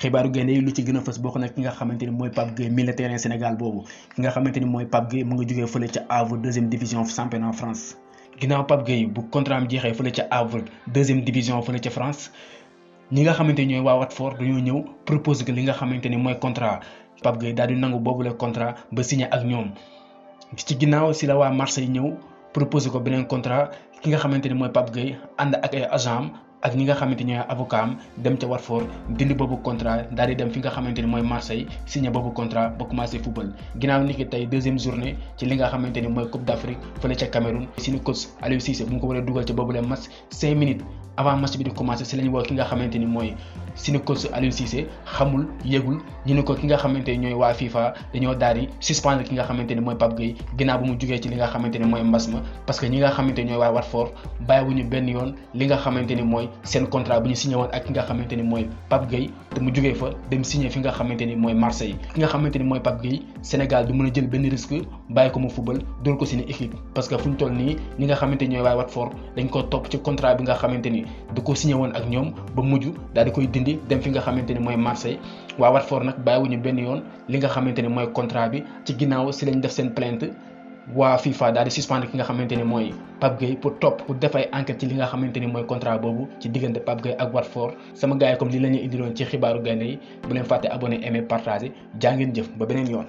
xibaaru gaynde yi lu ci gën a fës bokk na ki nga xamante ni mooy Pape Gueye milieu terrain Sénégal boobu ki nga xamante ni mooy Pape Gueye mu nga jógee fële ca Havre deuxième division championnat France. ginnaaw Pape Gueye bu contrat am jeexee fële ca Havre deuxième division fële ca France ñi nga xamante ni ñooy waa Watford dañoo ñëw proposé que li nga xamante ni mooy contrat Pape Gueye daal di nangu boobule contrat ba signé ak ñoom ci ginnaaw si la waa Marseille ñëw proposé ko beneen contrat ki nga xamante ni mooy Pape Gueye ànd ak ay agent ak ñi nga xamante ñooy avocat am dem ca Watford dindi boobu contrat daal di dem fi nga xamante ni mooy Marseille signé boobu contrat ba commencé football ginnaaw ni ki tey deuxième journée ci li nga xamante ni mooy Coupe d'Afrique fële ca Cameroun suñu coach Aliou Cissé bu mu ko war a dugal ca boobule match 5 minutes avant match bi di commencé si lañu woo ki nga xamante ni mooy suñu coach Aliou Cissé xamul yëgul ñu ne ko ki nga xamante ni ñooy waa FIFA dañoo daal di suspendre ki nga xamante ni mooy Pape Gueye ginnaaw bu mu jugee ci li nga xamante ni mooy mbas ma parce que ñi nga xamante ni ñooy waa Watford bàyyiwuñu benn yoon li nga xamante ni mooy seen contrat bu ñu signé woon ak ki nga xamante ni mooy Pape Gueye te mu jógee fa dem signé fi nga xamante ni mooy Marseille ki nga xamante ni mooy Pape Gueye Sénégal du mën a jël benn risque bàyyi ko mu football dool ko seen équipe parce que fu ñu toll nii ñi nga xamante ni ñooy waa Watford dañ ko topp ci contrat bi nga xamante ni da ko signé woon ak ñoom ba mujj daal di koy dindi dem fi nga xamante ni mooy Marseille waa Watford nag bàyyiwuñu benn yoon li nga xamante ni mooy contrat bi ci ginnaaw si lañ def seen plainte waa FIFA daal di suspendre ki nga xamante ni mooy Pape Gueye pour def ay enquête ci li nga xamante ni mooy contrat boobu ci diggante Pape Gueye ak Watford sama gars yi comme li la ñuy indiloon ci xibaaru gaynde yi bu leen fàtte abonné aimer partager jaa ngeen jëf ba beneen yoon.